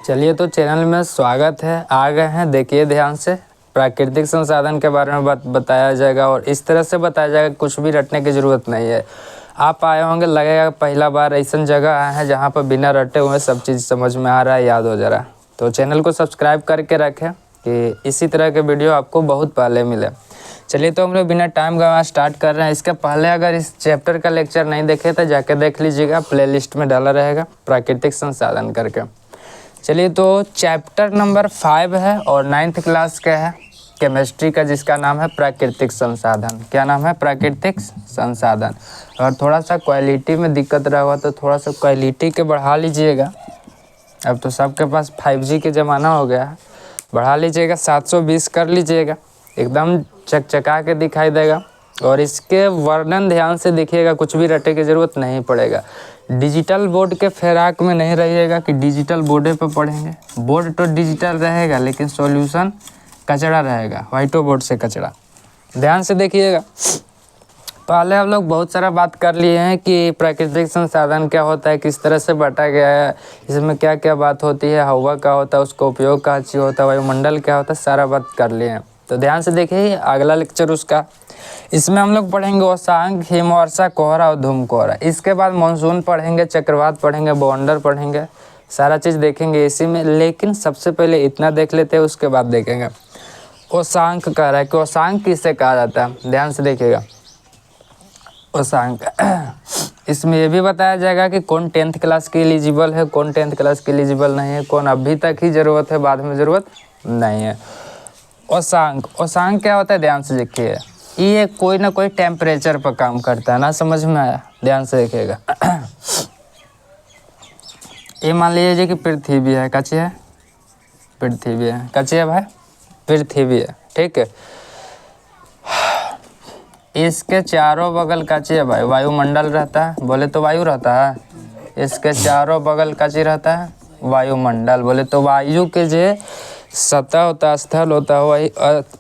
चलिए तो चैनल में स्वागत है। आ गए हैं, देखिए ध्यान से। प्राकृतिक संसाधन के बारे में बताया जाएगा और इस तरह से बताया जाएगा, कुछ भी रटने की ज़रूरत नहीं है। आप आए होंगे, लगेगा पहला बार ऐसा जगह आए हैं जहाँ पर बिना रटे हुए सब चीज़ समझ में आ रहा है, याद हो जा रहा है। तो चैनल को सब्सक्राइब करके रखें कि इसी तरह के वीडियो आपको बहुत पहले मिले। चलिए तो हम लोग बिना टाइम गवाए स्टार्ट कर रहे हैं। इसके पहले अगर इस चैप्टर का लेक्चर नहीं देखे तो जाके देख लीजिएगा, प्लेलिस्ट में डाला रहेगा प्राकृतिक संसाधन करके। चलिए तो चैप्टर नंबर 5 है और 9th क्लास का है, केमिस्ट्री का, जिसका नाम है प्राकृतिक संसाधन। क्या नाम है? प्राकृतिक संसाधन। और थोड़ा सा क्वालिटी में दिक्कत रहा हुआ तो थोड़ा सा क्वालिटी के बढ़ा लीजिएगा। अब तो सबके पास 5G के ज़माना हो गया है, बढ़ा लीजिएगा, 720 कर लीजिएगा, एकदम चकचका के दिखाई देगा। और इसके वर्णन ध्यान से देखिएगा, कुछ भी रटे की ज़रूरत नहीं पड़ेगा। डिजिटल बोर्ड के फिराक में नहीं रहिएगा कि डिजिटल बोर्डे पे पढ़ेंगे। बोर्ड तो डिजिटल रहेगा लेकिन सॉल्यूशन कचड़ा रहेगा, वाइटो बोर्ड से कचड़ा। ध्यान से देखिएगा। पहले हम लोग बहुत सारा बात कर लिए हैं कि प्राकृतिक संसाधन क्या होता है, किस तरह से बांटा गया है, इसमें क्या क्या बात होती है, हवा का होता है, उसका उपयोग का चीज़ होता है, वायुमंडल क्या होता है, सारा बात कर लिए हैं। तो ध्यान से देखिए अगला लेक्चर उसका। इसमें हम लोग पढ़ेंगे ओसांग, हिमवर्षा, कोहरा और धूम कोहरा। इसके बाद मानसून पढ़ेंगे, चक्रवात पढ़ेंगे, बवंडर पढ़ेंगे, सारा चीज़ देखेंगे इसी में। लेकिन सबसे पहले इतना देख लेते हैं, उसके बाद देखेंगे। ओसांक कह रहा है कि ओसांक किसे कहा जाता है, ध्यान से देखिएगा। ओसांक इसमें यह भी बताया जाएगा कि कौन 10th क्लास के एलिजिबल है, कौन 10th क्लास के एलिजिबल नहीं है, कौन अभी तक ही ज़रूरत है, बाद में ज़रूरत नहीं है। ओसांक, ओसांक क्या होता है, ध्यान से देखिए। ये कोई ना कोई टेम्परेचर पर काम करता है ना, समझ में आया? ध्यान से देखिएगा। ये मान लीजिए कि पृथ्वी है, कच्ची है, पृथ्वी है, कच्ची है भाई, पृथ्वी है, ठीक है। इसके चारों बगल कच्ची है भाई, वायुमंडल रहता है, बोले तो वायु रहता है। इसके चारों बगल कच्ची रहता है, वायुमंडल। बोले तो वायु के जो सतह होता है, स्थल होता है, वही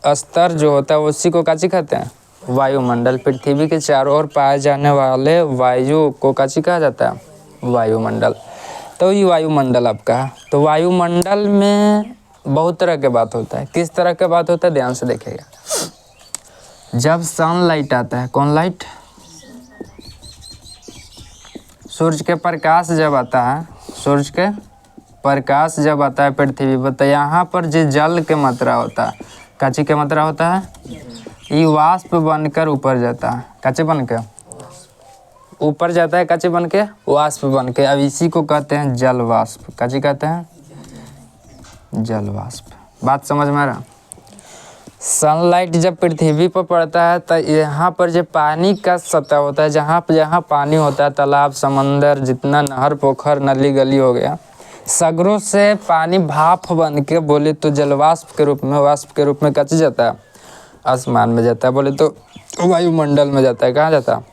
स्तर जो होता है उसी को काची कहते हैं, वायुमंडल। पृथ्वी के चारों ओर पाए जाने वाले वायु को काची कहा जाता है, वायुमंडल। तो ये वायुमंडल आपका है। तो वायुमंडल में बहुत तरह के बात होता है। किस तरह के बात होता है, ध्यान से देखिएगा। जब सनलाइट आता है, कौन लाइट? सूरज के प्रकाश जब आता है, सूरज के प्रकाश जब आता है पृथ्वी पर, तो यहाँ पर जो जल के मात्रा होता है, काची के मात्रा होता है, ये वाष्प बनकर ऊपर जाता है, काचे बन के ऊपर जाता है, काचे बन के, वाष्प बन के। अब इसी को कहते हैं जल वाष्प। काची कहते हैं, जल वाष्प। बात समझ में आ रहा? सनलाइट जब पृथ्वी पर पड़ता है तो यहाँ पर जो पानी का सतह होता है, जहाँ पानी होता है, तालाब, समंदर, जितना नहर, पोखर, नली, गली हो गया, सगरों से पानी भाप बन के, बोले तो जलवाष्प के रूप में, वाष्प के रूप में कच जाता है, आसमान में जाता है, बोले तो वायुमंडल में जाता है। कहाँ जाता है?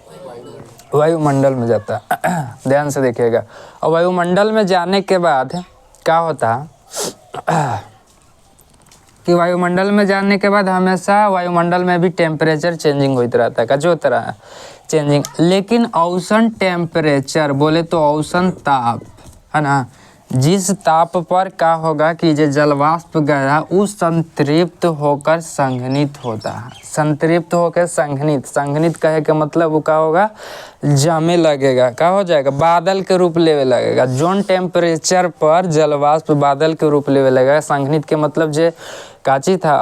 वायुमंडल में जाता है। ध्यान से देखिएगा। और वायुमंडल में जाने के बाद क्या होता है कि वायुमंडल में जाने के बाद हमेशा वायुमंडल में भी टेम्परेचर चेंजिंग होता रहता है, का जो होता है चेंजिंग। लेकिन औसत टेम्परेचर, बोले तो औसत ताप है ना, जिस ताप पर क्या होगा कि जो जलवाष्प गया वो संतृप्त होकर संघनित होता है। संतृप्त होकर संघनित, संघनित कहे के मतलब वो क्या होगा, जमे लगेगा, क्या हो जाएगा, बादल के रूप लेवे लगेगा। जोन टेम्परेचर पर जलवाष्प बादल के रूप लेवे लगेगा। संघनित के मतलब जो काची था,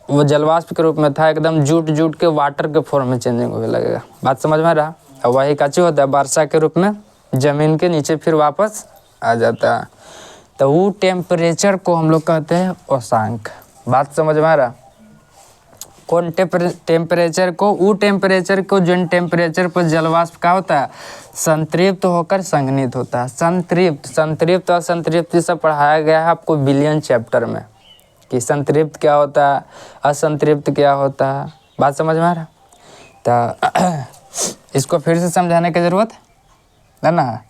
वो जलवाष्प के रूप में था, एकदम जुट जुट के वाटर के फॉर्म में चेंजिंग होने लगेगा। बात समझ में रहा? और वही काची होता है, वर्षा के रूप में जमीन के नीचे फिर वापस आ जाता है। तो वो टेम्परेचर को हम लोग कहते हैं ओसांक। बात समझ में आ रहा? कौन टेम्परेचर को? वो टेम्परेचर को जिन टेम्परेचर पर जलवाष्प का होता है, संतृप्त होकर संघनित होता है। संतृप्त और संतृप्ति सब पढ़ाया गया है आपको बिलियन चैप्टर में, कि संतृप्त क्या होता है, असंतृप्त क्या होता है। बात समझ में आ रहा? तो इसको फिर से समझाने की जरूरत है ना।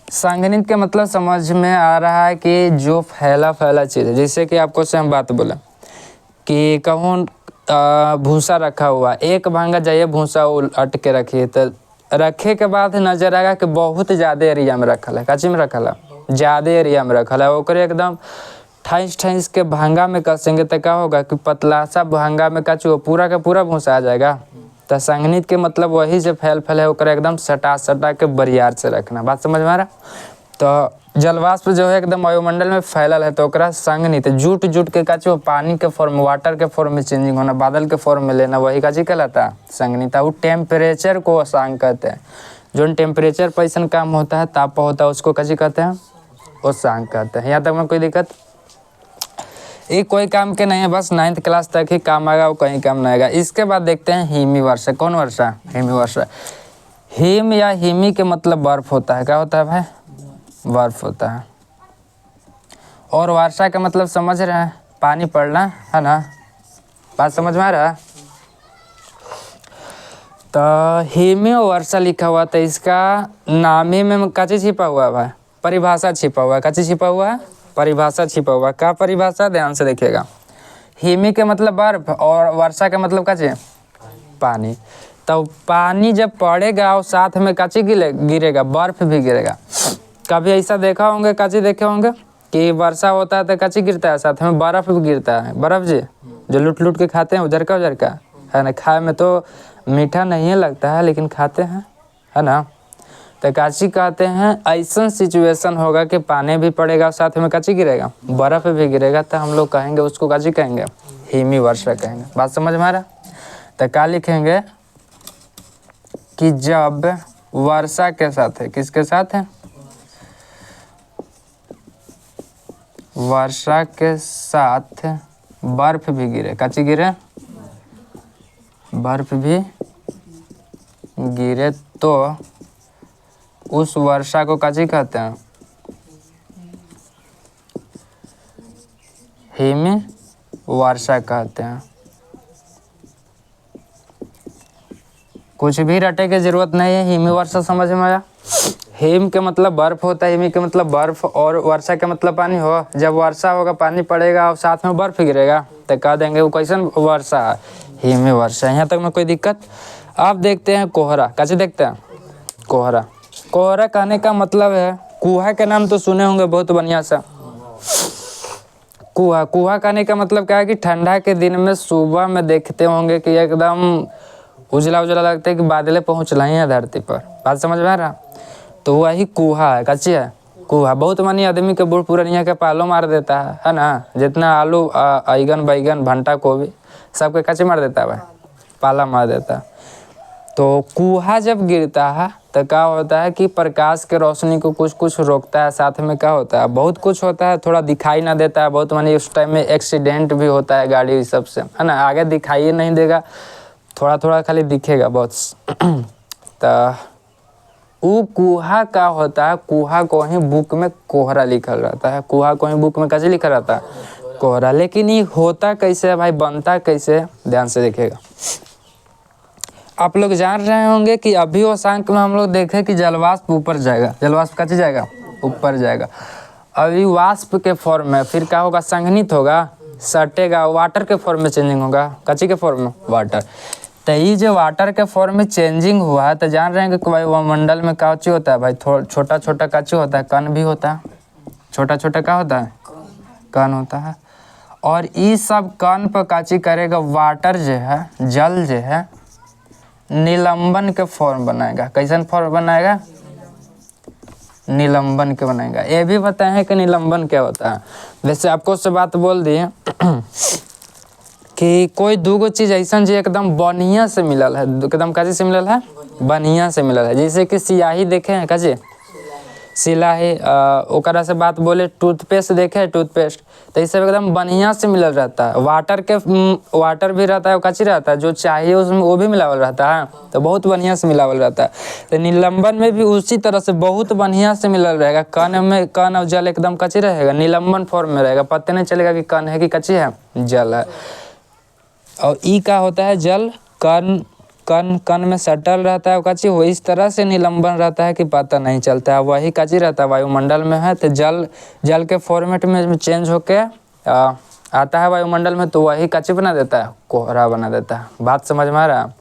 संघनित के मतलब समझ में आ रहा है कि जो फैला चीज़ है। जैसे कि आपको से हम बात बोले कि कहूँ भूसा रखा हुआ, एक भांगा जाइए भूसा उलट के रखिए, तो रखे के बाद नजर आएगा कि बहुत ज़्यादा एरिया में रखल है, काची में रखल है, ज़्यादा एरिया में रखल है, ओकरे एकदम ठैस ठैस के भंगा में कसेंगे तो क्या होगा कि पतला सा भंगा में कचू वो पूरा का पूरा भूसा आ जाएगा। तो संघनित के मतलब वही से फैल है ओकरा एकदम सटा सटा के बरियार से रखना। बात समझ में आ रहा। तो जलवाष्प जो है एकदम वायुमंडल में फैलल है तो ओकरा संघनित जुट जुट के कचू पानी के फॉर्म वाटर के फॉर्म में चेंजिंग होना, बादल के फॉर्म में लेना, वही काची कहलाता संघनित। वो टेम्परेचर को असांग कहते हैं। जो टेम्परेचर पर ऐसा काम होता है, ताप होता है, उसको काची कहते हैं, असांग कहते हैं। यहाँ तक में कोई दिक्कत? ये कोई काम के नहीं है, बस 9th क्लास तक ही काम आएगा, वो कहीं काम नहीं आएगा। इसके बाद देखते हैं हिमी वर्षा। कौन वर्षा? हिमी वर्षा। हिम या हिमी के मतलब बर्फ होता है। क्या होता है भाई? बर्फ होता है। और वर्षा का मतलब समझ रहे हैं, पानी पड़ना है ना। बात समझ में आ रहा है? तो हिमी वर्षा लिखा हुआ, तो इसका नामे में काची छिपा हुआ है भाई? परिभाषा छिपा हुआ है। काची छिपा हुआ है? परिभाषा छिपा हुआ। क्या परिभाषा? ध्यान से देखिएगा। हिमी के मतलब बर्फ और वर्षा का मतलब काची? पानी। तो पानी जब पड़ेगा और साथ में काची गिरेगा, बर्फ भी गिरेगा। कभी ऐसा देखा होंगे, काची देखे होंगे कि वर्षा होता है तो काची गिरता है, साथ में बर्फ भी गिरता है। बर्फ जी जो लूट लूट के खाते हैं, उधर का है ना। खाए में तो मीठा नहीं लगता है, लेकिन खाते हैं, है ना। तो काची कहते हैं ऐसा सिचुएशन होगा कि पानी भी पड़ेगा और साथ में काची गिरेगा, बर्फ भी गिरेगा, तो हम लोग कहेंगे उसको काची कहेंगे? हिमी वर्षा कहेंगे। बात समझ में आ रहा? तो क्या लिखेंगे कि जब वर्षा के साथ है, किसके साथ है? वर्षा के साथ बर्फ भी गिरे। काची गिरे? बर्फ भी गिरे तो उस वर्षा को काची कहते हैं? हिमी वर्षा कहते हैं। कुछ भी रटे की जरूरत नहीं है, हिमी वर्षा समझ में आया। हिम के मतलब बर्फ होता है, हिमी के मतलब बर्फ, और वर्षा के मतलब पानी हो। जब वर्षा होगा, पानी पड़ेगा और साथ में बर्फ गिरेगा, तो कह देंगे वो कैसन वर्षा है? हिमी वर्षा। यहाँ तक में कोई दिक्कत? अब देखते हैं कोहरा। कैसे देखते हैं? कोहरा। कोहरा कहने का मतलब है, कुहा के नाम तो सुने होंगे बहुत बढ़िया सा। कुहा। कुहा कहने का मतलब क्या है कि ठंडा के दिन में सुबह में देखते होंगे कि एकदम उजला उजला लगता है कि बादलें पहुँच रही हैं धरती पर। बात समझ में आ रहा? तो वही कुहा है। कच्ची है कुहा। बहुत मानी आदमी के बूढ़ पुरानिया के पालो मार देता है ना। जितना आलू बैगन बैगन भंटा गोभी सबके कच्चे मार देता है भाई, पाला मार देता है। तो कुहा जब गिरता है तो क्या होता है कि प्रकाश के रोशनी को कुछ कुछ रोकता है, साथ में क्या होता है, बहुत कुछ होता है, थोड़ा दिखाई ना देता है। बहुत मानी उस टाइम में एक्सीडेंट भी होता है गाड़ी इस सब से, है ना। आगे दिखाई नहीं देगा, थोड़ा थोड़ा खाली दिखेगा बहुत। तो वो कुहा का होता है, कुहा को ही बुक में कोहरा लिखा रहता है। कुहा को ही बुक में कैसे लिखा रहता है? कोहरा। लेकिन ये होता कैसे है भाई, बनता कैसे? ध्यान से देखिएगा। आप लोग जान रहे होंगे कि अभी अशांक में हम लोग देखे कि जलवाष्प ऊपर जाएगा। जलवाष्प कैसे जाएगा? ऊपर जाएगा। अभी वाष्प के फॉर्म में फिर क्या होगा? संघनित होगा, सटेगा, वाटर के फॉर्म में चेंजिंग होगा। कच्ची के फॉर्म में? वाटर। तो ये जो वाटर के फॉर्म में चेंजिंग हुआ है, तो जान रहे हैं कि वायुमंडल में काची होता है भाई? छोटा छोटा काची होता है, कण भी होता है। छोटा छोटा क्या होता है? कण होता है। और ये सब कण पर काची करेगा? वाटर जो है, जल जो है, निलंबन के फॉर्म बनाएगा। कैसन फॉर्म बनाएगा? निलंबन के बनाएगा। ये भी बताए हैं कि निलंबन क्या होता है। वैसे आपको उससे बात बोल दिए कि कोई दूगो चीज़ ऐसा जी एकदम बढ़िया से मिलल है, एकदम काजी से मिलल है? बढ़िया से मिलल है। जैसे कि स्याही देखे हैं, काजी सिलाही, ओकरा से बात बोले टूथपेस्ट देखे, टूथपेस्ट, तो ये सब एकदम बढ़िया से मिलल रहता है। वाटर भी रहता है, काची रहता है, जो चाहिए उसमें वो भी मिलावल रहता है, तो बहुत बढ़िया से मिलावल रहता है। तो निलंबन में भी उसी तरह से बहुत बढ़िया से मिलल रहेगा। कण में कण और जल एकदम काची रहेगा, निलंबन फॉर्म में रहेगा। पता नहीं चलेगा कि कण है कि काची है, जल है। और ई का होता है जल। कण कण कण में सटल रहता है, काची वो इस तरह से निलंबन रहता है कि पता नहीं चलता है। वही काची रहता है, वायुमंडल में है, तो जल के फॉर्मेट में चेंज होके आता है वायुमंडल में, तो वही काची बना देता है, कोहरा बना देता है। बात समझ में आ रहा है?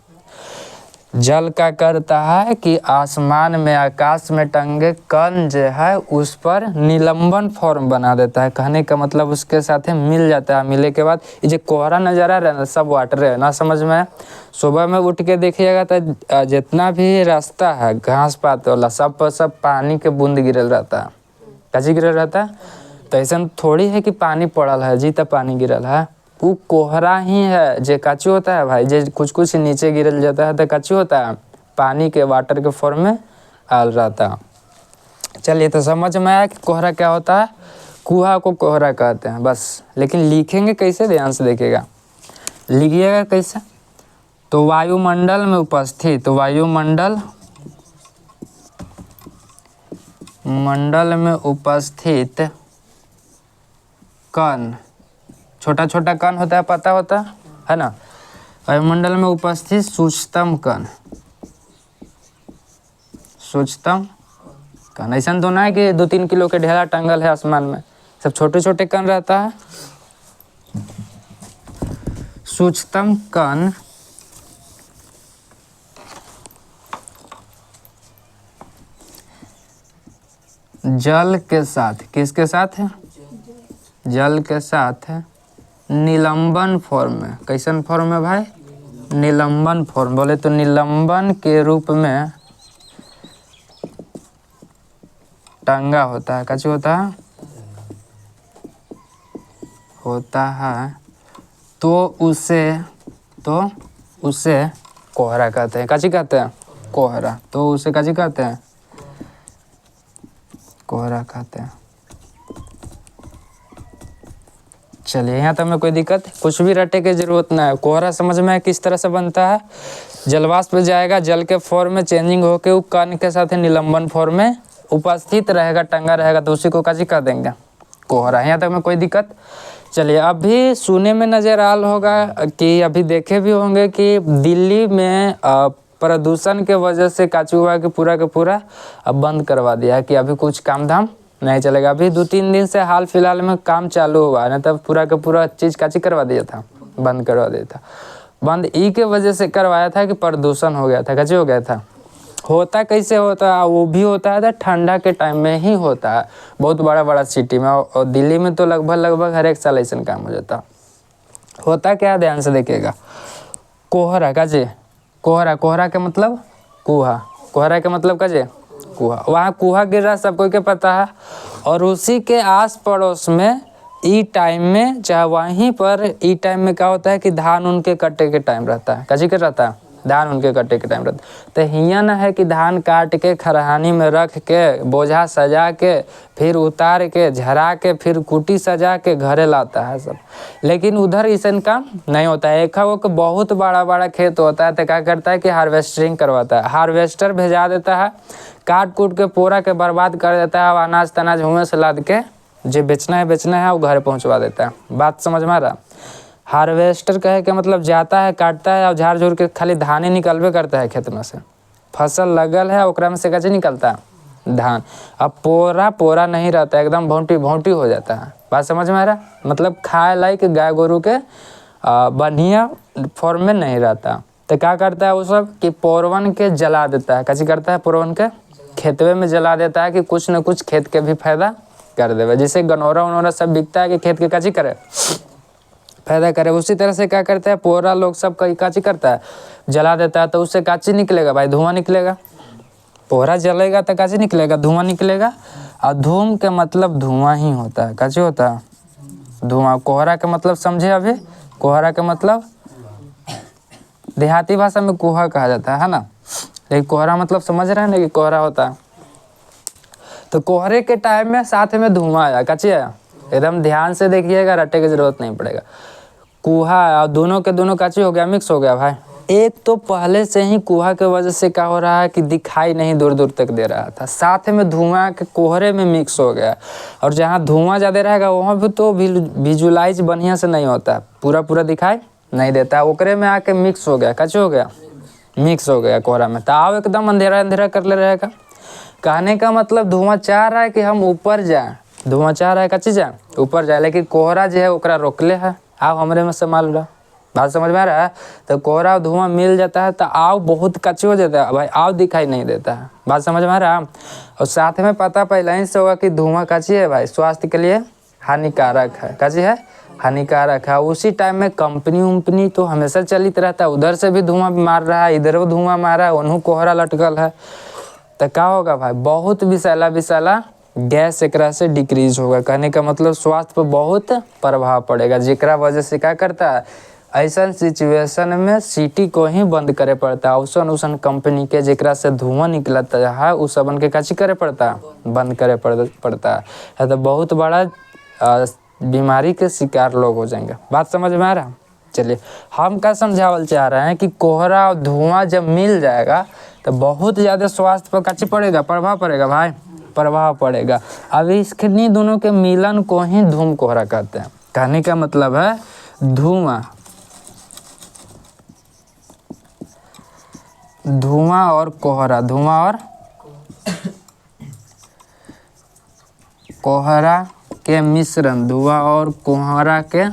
जल क्या करता है कि आसमान में आकाश में टंगे कण जो है उस पर निलंबन फॉर्म बना देता है। कहने का मतलब उसके साथ मिल जाता है। मिलने के बाद ये जो कोहरा नज़र आ रहा है ना, सब वाटर है ना, समझ में। सुबह में उठ के देखिएगा तो जितना भी रास्ता है घास पात वाला सब पर सब पानी के बूंद गिरल रहता है। कैसे गिरल रहता है? तो ऐसा थोड़ी है कि पानी पड़ल है जी तब पानी गिरल है। वो कोहरा ही है जो काची होता है भाई, जो कुछ कुछ नीचे गिरल जाता है तो काची होता है, पानी के वाटर के फॉर्म में आल रहता है। चलिए तो समझ में आया कि कोहरा क्या होता है। कुहा को कोहरा कहते हैं बस। लेकिन लिखेंगे कैसे, ध्यान से देखिएगा। लिखिएगा कैसे? तो वायुमंडल में उपस्थित, मंडल में उपस्थित कण, छोटा छोटा कण होता है, पता होता है ना। वायुमंडल में उपस्थित सूक्ष्मतम कण, ऐसा तो ना है कि 2-3 किलो के ढेला टंगल है आसमान में, सब छोटे छोटे कण रहता है। सूक्ष्मतम कण जल के साथ, किसके साथ है? जल के साथ है निलंबन फॉर्म में। कैसन फॉर्म में भाई? निलंबन फॉर्म। बोले तो निलंबन के रूप में टंगा होता है। कैसे होता है? तो उसे कोहरा कहते हैं। कैसे कहते हैं? कोहरा। तो उसे कैसे कहते हैं? कोहरा कहते हैं। चलिए यहाँ तक में कोई दिक्कत, कुछ भी रटे की जरूरत ना है। कोहरा समझ में किस तरह से बनता है। जलवाष्प जाएगा, जल के फॉर्म में चेंजिंग होके वो कण के साथ निलंबन फॉर्म में उपस्थित रहेगा, टंगा रहेगा, तो उसी को कैसे कह देंगे? कोहरा। यहाँ तक में कोई दिक्कत। चलिए अभी सुने में नजर आल होगा कि अभी देखे भी होंगे कि दिल्ली में प्रदूषण के वजह से काचू हुआ कि पूरा का पूरा अब बंद करवा दिया है कि अभी कुछ काम धाम नहीं चलेगा। अभी 2-3 दिन से हाल फिलहाल में काम चालू हुआ है ना, तब पूरा का पूरा चीज़ काची करवा दिया था, बंद करवा दिया था। बंद ई के वजह से करवाया था कि प्रदूषण हो गया था। कैसे हो गया था? होता कैसे होता है? वो भी होता है ठंडा के टाइम में ही होता है, बहुत बड़ा बड़ा सिटी में। और दिल्ली में तो लगभग हर एक साल ऐसा काम हो जाता। होता क्या, ध्यान से देखिएगा। कोहरा काजे, कोहरा के मतलब कुहा, कोहरा के मतलब काजे कुहा। वहाँ कुहा गिर रहा सबको के पता है। और उसी के आस पड़ोस में ई टाइम में, चाहे वहीं पर ई टाइम में क्या होता है कि धान उनके कटे के टाइम रहता है। कैसे के रहता है? धान उनके कटे के टाइम रहता है। तो हियाँ ना है कि धान काट के खरहानी में रख के बोझा सजा के फिर उतार के झरा के फिर कुटी सजा के घरे लाता है सब। लेकिन उधर ऐसा काम नहीं होता है। एक वो बहुत बड़ा बड़ा खेत होता है तो क्या करता है कि हार्वेस्टिंग करवाता है। हार्वेस्टर भेजा देता है, काट कूट के पूरा के बर्बाद कर देता है। अनाज तनाज हुए से लाद के जो बेचना है वो घर पहुंचवा देता है। बात समझ में आ रहा? हार्वेस्टर कहे के मतलब जाता है, काटता है और झाड़ झूड़ के खाली धान ही निकलबे करता है खेत में से। फसल लगल है ओकरा में से कैसे निकलता है? धान। अब पोरा नहीं रहता, एकदम भौंटी हो जाता है। बात समझ में आ रहा? मतलब खाए लायक गाय गोरू के बढ़िया फॉर्म में नहीं रहता। तो क्या करता है वो सब कि पोरवन के जला देता है। कैसे करता है? पोरवन के खेतवे में जला देता है कि कुछ न कुछ खेत के भी फायदा कर देवे। जैसे गनौरा उनौरा सब बिकता है कि खेत के काची करे, फायदा करे। उसी तरह से क्या करता है, पोरा लोग सब काची करता है, जला देता है। तो उससे काची निकलेगा भाई? धुआं निकलेगा। पोरा जलेगा तो काची निकलेगा? धुआं निकलेगा। और धूम के मतलब धुआं ही होता है। काची होता है? धुआं। कोहरा के मतलब समझे अभी? कोहरा के मतलब देहाती भाषा में कुहा कहा जाता है ना, लेकिन कोहरा मतलब समझ रहे हैं ना कि कोहरा होता है। तो कोहरे के टाइम में साथ में धुआं आया। काची आया? एकदम ध्यान से देखिएगा, रटे की जरूरत नहीं पड़ेगा। कुहा और दोनों के दोनों काची हो गया, मिक्स हो गया भाई। एक तो पहले से ही कुहा के वजह से क्या हो रहा है कि दिखाई नहीं दूर दूर तक दे रहा था, साथ में धुआं के कोहरे में मिक्स हो गया। और जहाँ धुआं ज़्यादा रहेगा वहाँ भी तो विजुलाइज बढ़िया से नहीं होता, पूरा दिखाई नहीं देता। ओकरे में आके मिक्स हो गया। कैसे हो गया? मिक्स हो गया कोहरा में। तो आओ एकदम अंधेरा कर ले रहेगा। कहने का मतलब धुआं चाह रहा है कि हम ऊपर जाएं, धुआं चाह रहा है कच्ची जाए ऊपर जाए, लेकिन कोहरा जो है ओकरा रोकले है। आओ हमरे में संभाल रहा। बात समझ में आ रहा है। तो कोहरा और धुआं मिल जाता है तो आग बहुत कच्ची हो जाता है भाई, आग दिखाई नहीं देता है। बात समझ में आ रहा है। और साथ में पता पहले ही से होगा कि धुआं कच्ची है भाई, स्वास्थ्य के लिए हानिकारक है। कच्ची है, हानिकारक है। उसी टाइम में कंपनी उम्पनी तो हमेशा चलित रहता है, उधर से भी धुआं मार रहा है, इधर भी धुआं मार रहा है, उन्हों कोहरा लटकल है। तो क्या होगा भाई, बहुत विषैला विषैला गैस एक से डिक्रीज होगा। कहने का मतलब स्वास्थ्य पर बहुत प्रभाव पड़ेगा, जेकरा वजह से क्या करता है, ऐसा सिचुएशन में सिटी को ही बंद करे पड़ता है। औसन उसन कंपनी के जेकरा से धुआं निकलता है उस सबन के काची करे पड़ता है, बंद करे पड़ता है। तो बहुत बड़ा बीमारी के शिकार लोग हो जाएंगे। बात समझ में आ रहा है। चलिए हम क्या समझावल चाह रहे हैं कि कोहरा और धुआं जब मिल जाएगा तो बहुत ज़्यादा स्वास्थ्य पर काची पड़ेगा, प्रभाव पड़ेगा भाई, प्रभाव पड़ेगा। अब इसके दोनों के मिलन को ही धूम कोहरा कहते हैं। कहने का मतलब है धुआं और कोहरा, धुआं और कोहरा के मिश्रण, धुआं और कोहरा के,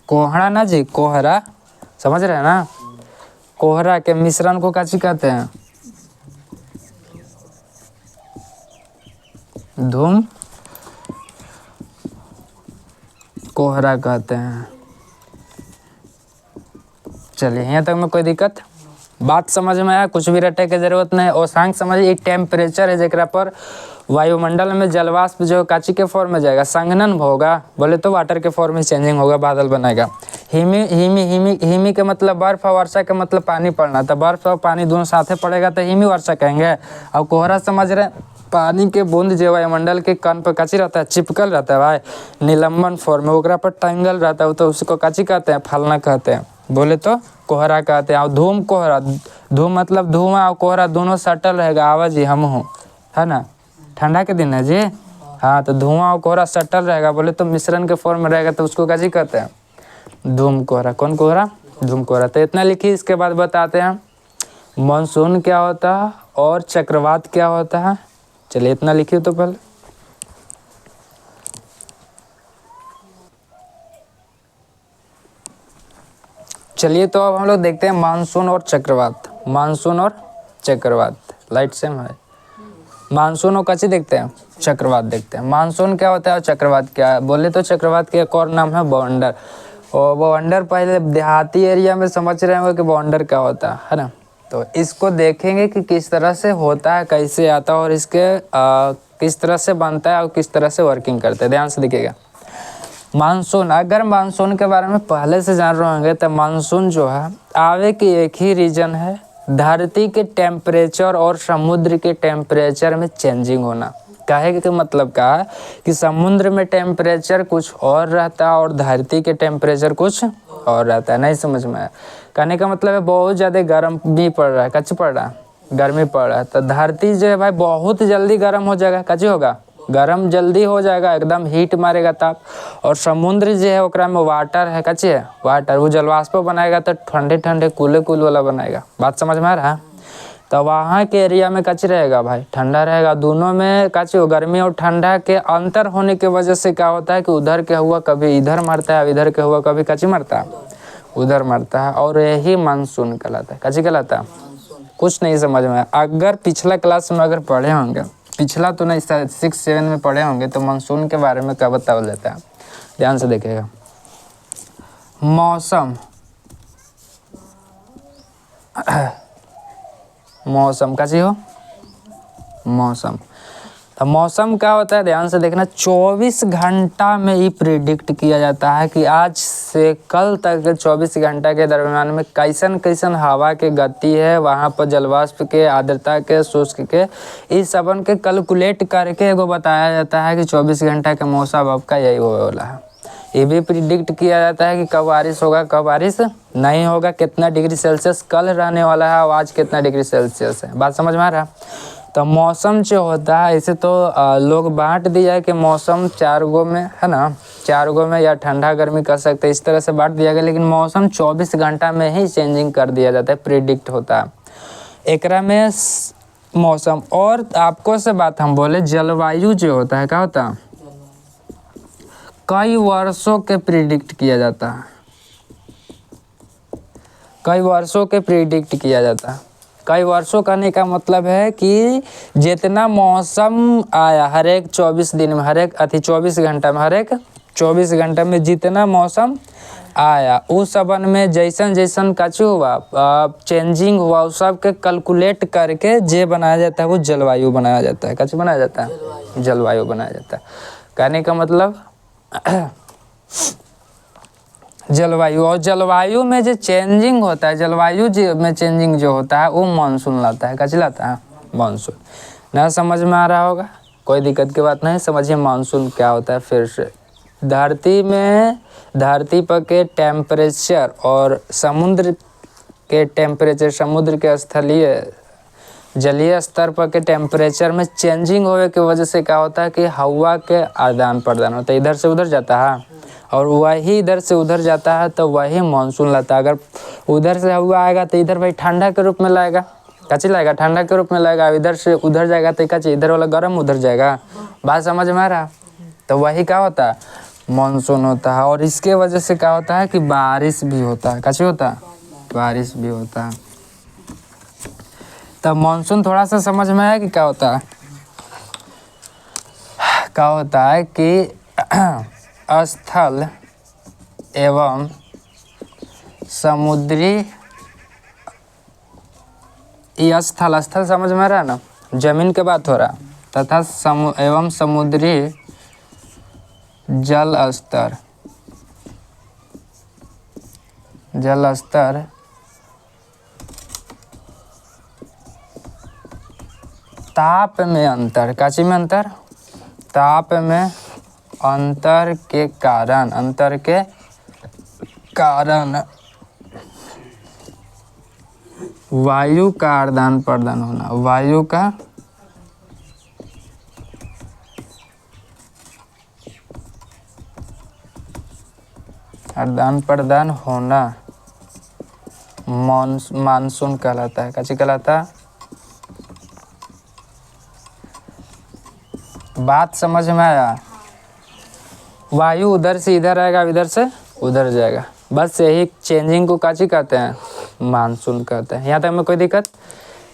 कोहरा ना जी, कोहरा समझ रहे हैं ना, कोहरा के मिश्रण को काची कहते हैं, धूम कोहरा कहते हैं। चलिए यहाँ तक में कोई दिक्कत, बात समझ में आया, कुछ भी रटे की जरूरत नहीं। और सांग समझिए टेम्परेचर है जेकरा पर वायुमंडल में जलवाष्प जो काची के फॉर्म में जाएगा, संघनन होगा, बोले तो वाटर के फॉर्म में चेंजिंग होगा, बादल बनेगा। हिमी के मतलब बर्फ और वर्षा के मतलब पानी पड़ना, तो बर्फ और पानी दोनों साथे पड़ेगा तो हिमी वर्षा कहेंगे। और कोहरा समझ रहे, पानी के बूंद जो वायुमंडल के कण पर काची रहता है, चिपकल रहता है भाई, निलंबन फॉर्म में, ओकरा पर टांगल रहता है, तो उसको काची कहते हैं, फलना कहते हैं, बोले तो कोहरा कहते हैं। और धूम कोहरा, धूम मतलब धुआं और कोहरा दोनों सटल रहेगा, आवाज ही हम हूँ, है ना, ठंडा के दिन है जी। हाँ, तो धुआं और कोहरा सटल रहेगा, बोले तो मिश्रण के फॉर्म में रहेगा, तो उसको काची कहते हैं, धूम कोहरा। कौन कोहरा, धूम कोहरा। तो इतना लिखिए, इसके बाद बताते हैं मानसून क्या होता है और चक्रवात क्या होता है। चलिए इतना लिखिए तो पहले। चलिए तो अब हम लोग देखते हैं मानसून और चक्रवात। मानसून और चक्रवात, लाइट सेम है। मानसून और कच्ची देखते हैं, चक्रवात देखते हैं। मानसून क्या होता है और चक्रवात क्या है, बोले तो चक्रवात का एक और नाम है बवंडर। और बवंडर पहले देहाती एरिया में समझ रहे होंगे कि बवंडर क्या होता है ना। तो इसको देखेंगे कि किस तरह से होता है, कैसे आता है, और इसके किस तरह से बनता है और किस तरह से वर्किंग करते हैं। ध्यान से देखिएगा। मानसून, अगर मानसून के बारे में पहले से जान रहे होंगे तो मानसून जो है आवे की एक ही रीजन है, धरती के टेम्परेचर और समुद्र के टेम्परेचर में चेंजिंग होना। कहे के मतलब क्या है कि समुद्र में टेम्परेचर कुछ और रहता है और धरती के टेम्परेचर कुछ और रहता है। नहीं समझ में आया। कहने का मतलब है बहुत ज़्यादा गर्म भी पड़ रहा है, कच्ची पड़ रहा है, गर्मी पड़ रहा है, तो धरती जो है भाई बहुत जल्दी गर्म हो जाएगा, कच्ची होगा, गर्म जल्दी हो जाएगा, एकदम हीट मारेगा ताप। और समुद्र जो है ओकरा में वाटर है, कच्ची है वाटर, वो जलवाष्प बनाएगा तो ठंडे ठंडे कूले कूल वाला बनाएगा। बात समझ में आ रहा है। तो वहाँ के एरिया में कच्ची रहेगा भाई, ठंडा रहेगा। दोनों में कच्ची हो, गर्मी और ठंडा के अंतर होने की वजह से क्या होता है कि उधर के हुआ कभी इधर मरता है, इधर के हुआ कभी कच्ची मरता है, उधर मरता है। और यही मानसून कहलाता है। कच्ची कहलाता है। कुछ नहीं समझ में। अगर पिछला क्लास में अगर पढ़े होंगे, पिछला तो नहीं, 6-7 में पढ़े होंगे, तो मानसून के बारे में क्या बताया जाता है, ध्यान से देखिएगा। मौसम, मौसम का चीज हो, मौसम। तो मौसम क्या होता है, ध्यान से देखना। 24 घंटा में ही प्रिडिक्ट किया जाता है कि आज से कल तक के 24 घंटा के दरमियान में कैसन कैसन हवा के गति है, वहाँ पर जलवाष्प के, आर्द्रता के, शुष्क के, इस सबन के कैलकुलेट करके एगो बताया जाता है कि 24 घंटा का मौसम आपका यही होने वाला है। ये भी प्रिडिक्ट किया जाता है कि कब बारिश होगा, कब बारिश नहीं होगा, कितना डिग्री सेल्सियस कल रहने वाला है और आज कितना डिग्री सेल्सियस है। बात समझ में आ रहा है। तो मौसम जो होता है इसे तो लोग बांट दिया है कि मौसम 4 गो में है ना, 4 गो में, या ठंडा गर्मी कर सकते हैं, इस तरह से बांट दिया गया। लेकिन मौसम 24 घंटा में ही चेंजिंग कर दिया जाता है, प्रिडिक्ट होता है एकरा में मौसम। और आपको से बात हम बोले, जलवायु जो होता है क्या होता है, कई वर्षों के प्रिडिक्ट किया जाता है। कई वर्षों के प्रिडिक्ट किया जाता है। कई वर्षों कहने का मतलब है कि जितना मौसम आया हर एक 24 दिन में, हर एक 24 घंटा में, हर एक 24 घंटा में जितना मौसम आया उस सबन में जैसन जैसन कछु हुआ चेंजिंग हुआ उस सब के कैलकुलेट करके जे बनाया जाता है वो जलवायु बनाया जाता है। कछु बनाया जाता है? जलवायु बनाया जाता है। कहने का मतलब जलवायु, और जलवायु में जो चेंजिंग होता है, जलवायु में चेंजिंग जो होता है वो मानसून लाता है। कच लाता है? मानसून। ना समझ में आ रहा होगा? कोई दिक्कत की बात नहीं। समझिए मानसून क्या होता है फिर से। धरती पर के टेम्परेचर और समुद्र के टेम्परेचर, समुद्र के स्थलीय जलीय स्तर पर के टेम्परेचर में चेंजिंग होने की वजह से क्या होता है कि हवा के आदान प्रदान होता है। इधर से उधर जाता है और वही इधर से उधर जाता है तो वही मानसून लाता है। अगर उधर से हवा आएगा तो इधर भाई ठंडा के रूप में लाएगा। कच्ची लाएगा? ठंडा के रूप में लाएगा। इधर से उधर जाएगा तो कच्ची इधर वाला गर्म उधर जाएगा। बात समझ में आ रहा? तो वही क्या होता है? मानसून होता है। और इसके वजह से क्या होता है कि बारिश भी होता है। कच्ची होता है? बारिश भी होता है। तब मानसून थोड़ा सा समझ में आया कि क्या होता है? क्या होता है कि स्थल एवं समुद्री, ये स्थल समझ में आ रहा है ना? जमीन के बात हो रहा, तथा एवं समुद्री जल स्तर ताप में अंतर, काची में अंतर? ताप में अंतर के कारण वायु का आदान प्रदान होना, वायु का आदान प्रदान होना मानसून कहलाता है। कैसे कहलाता है? बात समझ में आया? वायु उधर से इधर आएगा, इधर से उधर जाएगा, बस यही चेंजिंग को काची कहते हैं? मानसून कहते हैं। यहाँ तक में कोई दिक्कत?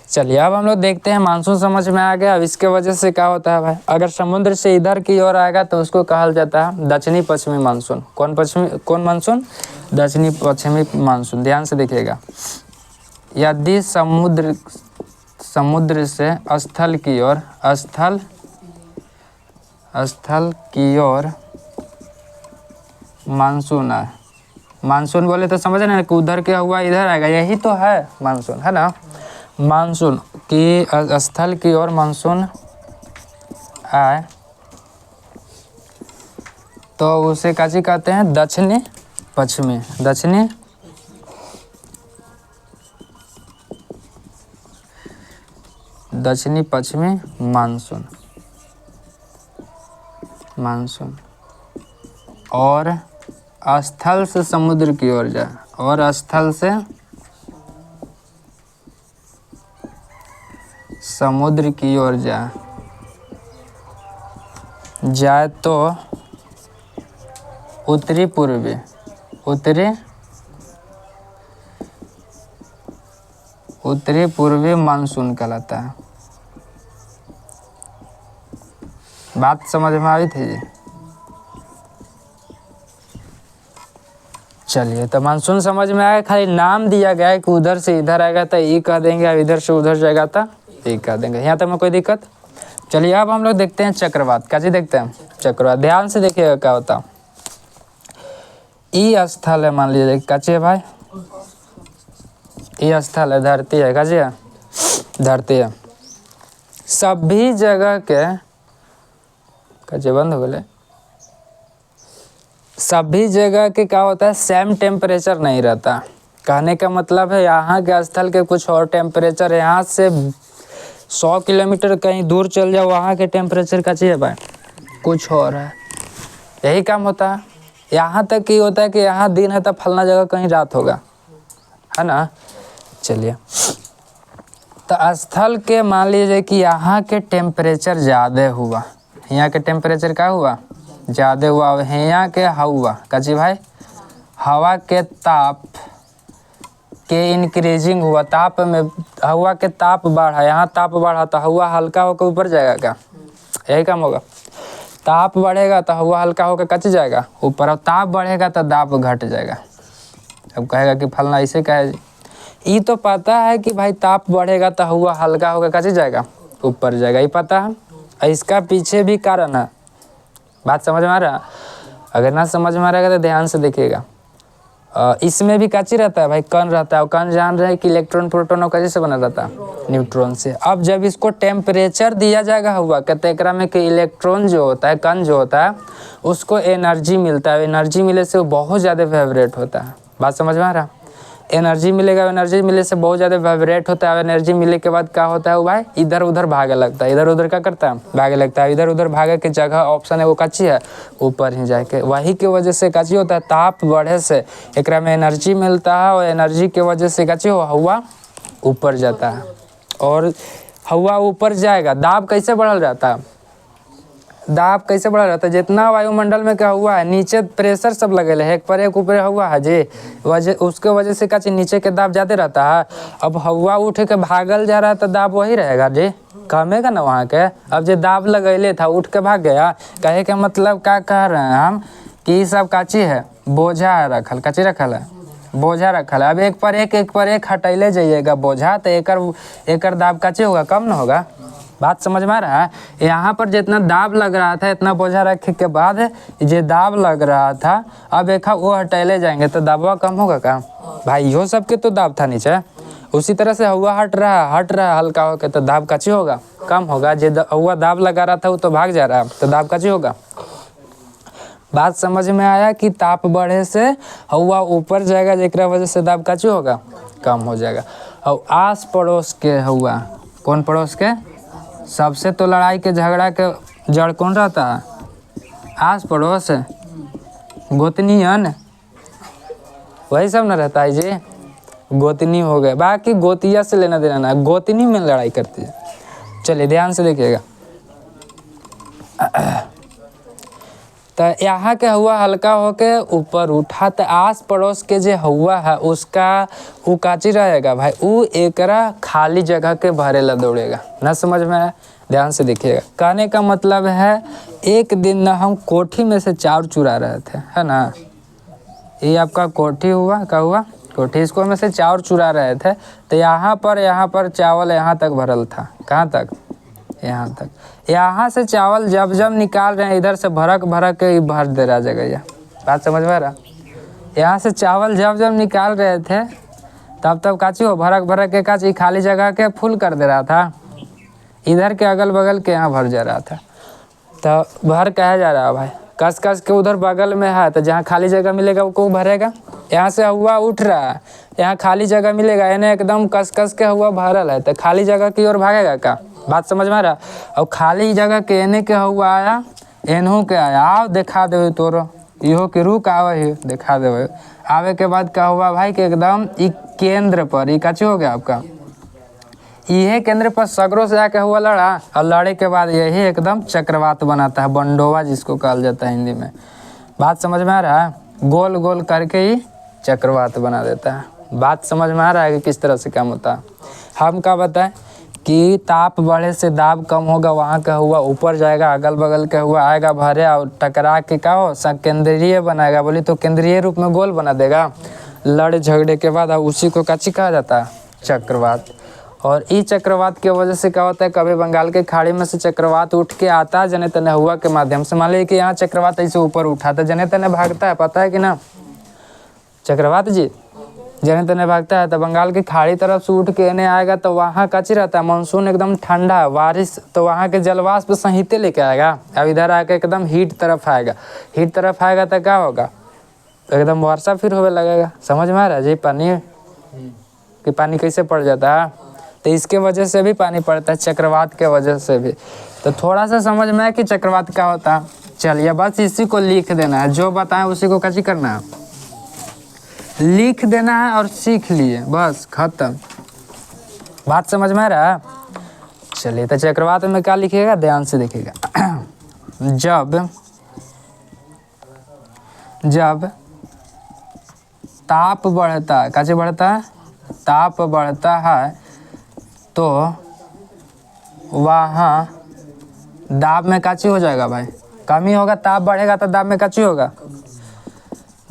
चलिए अब हम लोग देखते हैं। मानसून समझ में आ गया। अब इसके वजह से क्या होता है भाई? अगर समुद्र से इधर की ओर आएगा तो उसको कहा जाता है दक्षिणी पश्चिमी मानसून। कौन मानसून? दक्षिणी पश्चिमी मानसून। ध्यान से देखिएगा। यदि समुद्र से स्थल की ओर मानसून आए, मानसून बोले तो समझ ना कि उधर के हुआ इधर आएगा, यही तो है मानसून, है ना? मानसून की स्थल की ओर मानसून आए तो उसे काची कहते हैं? दक्षिणी पश्चिमी मानसून। और स्थल से समुद्र की ओर जाए, और स्थल से समुद्र की ओर जाए तो उत्तरी पूर्वी मानसून कहलाता है। बात समझ में आई थी जी? चलिए तो मानसून समझ में आया। खाली नाम दिया गया है कि उधर से इधर आएगा तो ये कह देंगे, और इधर से उधर जाएगा तो ये कह देंगे। यहाँ तक में कोई दिक्कत? चलिए अब हम लोग देखते हैं चक्रवात। क्या चीज देखते हैं? चक्रवात। ध्यान से देखिएगा क्या होता। ये स्थल है, मान लीजिए काची है भाई? ये स्थल है, धरती है। काची है? धरती है। सभी जगह के काची बंद हो गए। सभी जगह के क्या होता है? सेम टेम्परेचर नहीं रहता। कहने का मतलब है यहाँ के स्थल के कुछ और टेम्परेचर, यहाँ से 100 किलोमीटर कहीं दूर चल जाओ वहाँ के टेम्परेचर का चाहिए भाई कुछ और है। यही काम होता है। यहाँ तक ही होता है कि यहाँ दिन है तो फलना जगह कहीं रात होगा, है ना? चलिए तो स्थल के मान लीजिए कि यहाँ के टेम्परेचर ज़्यादा हुआ, यहाँ के टेम्परेचर क्या हुआ? ज़्यादा हुआ। यहाँ के हवा काची भाई? हवा के ताप के इंक्रीजिंग हुआ, ताप में हवा के ताप बढ़ा, यहाँ ताप बढ़ा तो हवा हल्का होकर ऊपर जाएगा क्या, यही काम होगा। ताप बढ़ेगा तो हवा हल्का होकर कच जाएगा ऊपर, और ताप बढ़ेगा तो दाब घट जाएगा। अब कहेगा कि फलना ऐसे कहे, ये तो पता है कि भाई ताप बढ़ेगा तो हवा हल्का होकर कच जाएगा ऊपर जाएगा, ये पता है। इसका पीछे भी कारण है, बात समझ में आ रहा है? अगर ना समझ में आ रहा है तो ध्यान से देखिएगा। इसमें भी काची रहता है भाई, कण रहता है, और कण जान रहे हैं कि इलेक्ट्रॉन प्रोटॉन और कैसे बना रहता है, न्यूट्रॉन से। अब जब इसको टेम्परेचर दिया जाएगा हुआ कहते एकरा में कि इलेक्ट्रॉन जो होता है, कण जो होता है, उसको एनर्जी मिलता है, एनर्जी मिले से वो बहुत ज़्यादा वाइब्रेट होता है। बात समझ में आ रहा? एनर्जी मिलेगा, एनर्जी मिले से बहुत ज़्यादा वाइब्रेट होता है। एनर्जी मिलने के बाद क्या होता है वो भाई, इधर उधर भागे लगता है, इधर उधर क्या करता है, भागे लगता है। इधर उधर भागे की जगह ऑप्शन है वो कच्ची है, ऊपर ही जाके, वही की वजह से कच्ची होता है। ताप बढ़े से एकरा में एनर्जी मिलता है, और एनर्जी की वजह से कच्ची हो हवा ऊपर जाता है, और हवा ऊपर जाएगा। दाब कैसे बढ़ल जाता है, दाब कैसे बढ़ा रहता है, जितना वायुमंडल में क्या हुआ है, नीचे प्रेशर सब लगेले है, एक पर एक ऊपर हुआ है जी, उसके वजह से क्या चीज नीचे के दाब ज्यादा रहता है। अब हवा उठ के भागल जा रहा है तो दाब वही रहेगा जी, कमेगा ना वहाँ के। अब जो दाब लगैले था उठ के भाग गया, कहे के मतलब क्या कह रहे हैं हम कि सब काची है, बोझा है रखल, काची रखल है, बोझा रखल है। अब एक पर एक हटैले जाइएगा बोझा, तो एकर दाब काची होगा, कम ना होगा। बात समझ में आ रहा है? यहाँ पर जितना दाब लग रहा था, इतना बोझा रखने के बाद जो दाब लग रहा था, अब एक वो हटैले जाएंगे तो दाबवा कम होगा का भाई, यो सब के तो दाब था नीचे। उसी तरह से हवा हट रहा है हल्का होकर, तो दाब काची होगा, कम होगा। जो हवा दाब लगा रहा था वो तो भाग जा रहा है, तो दाब काची होगा। बात समझ में आया कि ताप बढ़े से हवा ऊपर जाएगा, जेकरा वजह से दाब काची होगा, कम हो जाएगा। और आस पड़ोस के हवा, कौन पड़ोस के, सबसे तो लड़ाई के झगड़ा के जड़ कौन रहता है, आस पड़ोस, गोतनियन, वही सब ना रहता है जी। गोतनी हो गए, बाकी गोतिया से लेना देना ना, गोतनी में लड़ाई करती है। चलिए ध्यान से देखिएगा। तो यहाँ के हवा हल्का होके ऊपर उठा, तो आस पड़ोस के जो हवा है उसका वो काची रहेगा भाई, वो एकरा खाली जगह के भरे ला दौड़ेगा। ना समझ में आया? ध्यान से देखिएगा। कहने का मतलब है, एक दिन ना हम कोठी में से चाउर चुरा रहे थे, है ना, ये आपका कोठी हुआ, क्या हुआ, कोठी, इसको में से चाउर चुरा रहे थे। तो यहाँ पर चावल यहाँ तक भरल था, कहाँ तक, यहाँ तक। यहाँ से चावल जब निकाल रहे हैं, इधर से भरक के भर दे रहा जगह। बात समझ में आ रहा? यहाँ से चावल जब निकाल रहे थे तब काची हो, भरक के काची खाली जगह के फुल कर दे रहा था, इधर के अगल बगल के यहाँ भर जा रहा था। तो भर कहा जा रहा है भाई, कस के उधर बगल में है, तो जहाँ खाली जगह मिलेगा वो भरेगा। यहाँ से हवा उठ रहा है, यहाँ खाली जगह मिलेगा, इन्हें एकदम कस के हवा भरल है, तो खाली जगह की ओर भागेगा का। बात समझ में आ रहा? और खाली जगह के एने के हुआ आया, एनहू के आया, आओ दिखा देवे तोरो, इहो के रुक आवे ही दिखा देवे। आवे के बाद क्या हुआ भाई कि एकदम ई केंद्र पर, ई काची हो गया आपका, यह केंद्र पर सगरों से आके हुआ लड़ा, और लड़े के बाद यही एकदम चक्रवात बनाता है, बंडोवा जिसको कहा जाता है हिंदी में। बात समझ में आ रहा है? गोल गोल करके ही चक्रवात बना देता है। बात समझ में आ रहा है कि किस तरह से काम होता है? हम क्या बताएं कि ताप बढ़े से दाब कम होगा, वहाँ का हुआ ऊपर जाएगा, अगल बगल का हुआ आएगा भरे, और टकरा के क्या हो, केंद्रीय बनाएगा, बोली तो केंद्रीय रूप में गोल बना देगा लड़े झगड़े के बाद, और उसी को काची कहा जाता है, चक्रवात। और इस चक्रवात की वजह से क्या होता है, कभी बंगाल के खाड़ी में से चक्रवात उठ के आता है जने तने हवा के माध्यम से। मान लीजिए कि यहाँ चक्रवात ऐसे ऊपर उठा था, जने तने भागता है, पता है कि ना, चक्रवात जी जने तने भागता है, तो बंगाल की खाड़ी तरफ से उठ के इन्हें आएगा, तो वहाँ कच्ची रहता है, मानसून एकदम ठंडा बारिश, तो वहाँ के जलवाष्प संहिते लेके आएगा। अब इधर आके एकदम हीट तरफ आएगा, हीट तरफ आएगा तो क्या होगा, एकदम वर्षा फिर होने लगेगा। समझ में आ रहा है जी? पानी कि पानी कैसे पड़ जाता है, तो इसके वजह से भी पानी पड़ता है, चक्रवात के वजह से भी। तो थोड़ा सा समझ में है कि चक्रवात क्या होता है। चलिए बस इसी को लिख देना है, जो बताएं उसी को कैसे करना है, लिख देना है और सीख लिए, बस खत्म। बात समझ में आ रहा है? चलिए तो चक्रवात में क्या लिखिएगा, ध्यान से देखिएगा। जब ताप बढ़ता है, कैसे बढ़ता है, ताप बढ़ता है तो वहाँ दाब में काची हो जाएगा भाई, कमी होगा। ताप बढ़ेगा तो दाब में काची होगा,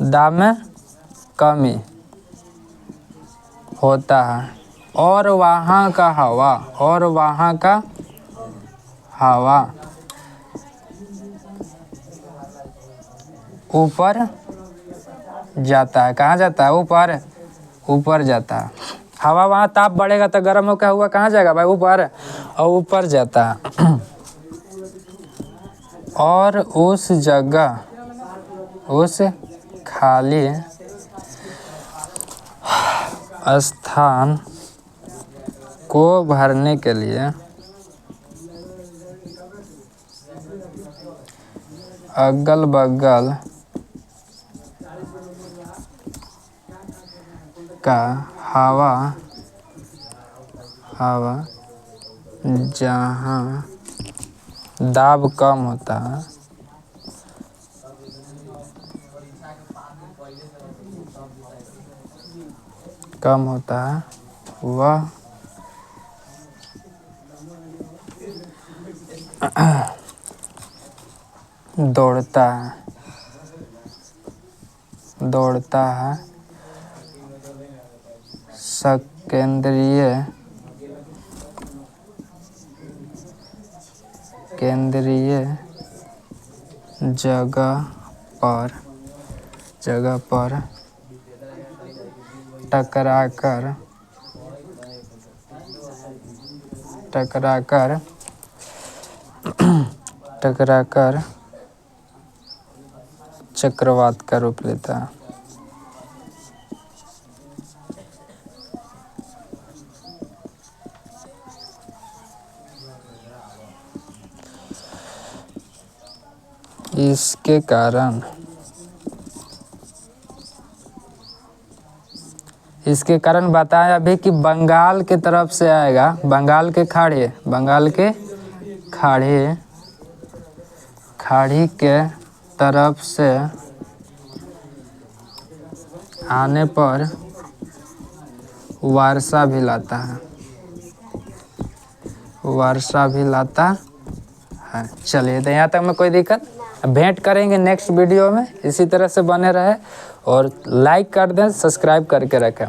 दाब में कमी होता है। और वहाँ का हवा ऊपर जाता है। कहाँ जाता है, ऊपर जाता है। हवा वहाँ ताप बढ़ेगा तो गर्म होकर हुआ कहाँ जाएगा भाई, ऊपर, और ऊपर जाता है। और उस जगह, उस खाली स्थान को भरने के लिए अगल बगल का हवा जहाँ दाब कम होता है वह दौड़ता है केंद्रीय जगह पर टकराकर चक्रवात का रूप लेता है। इसके कारण बताया अभी कि बंगाल के तरफ से आएगा, बंगाल के खाड़ी के तरफ से आने पर वर्षा भी लाता है। चलिए, तो यहाँ तक में कोई दिक्कत, भेंट करेंगे नेक्स्ट वीडियो में। इसी तरह से बने रहे और लाइक कर दें, सब्सक्राइब करके रखें।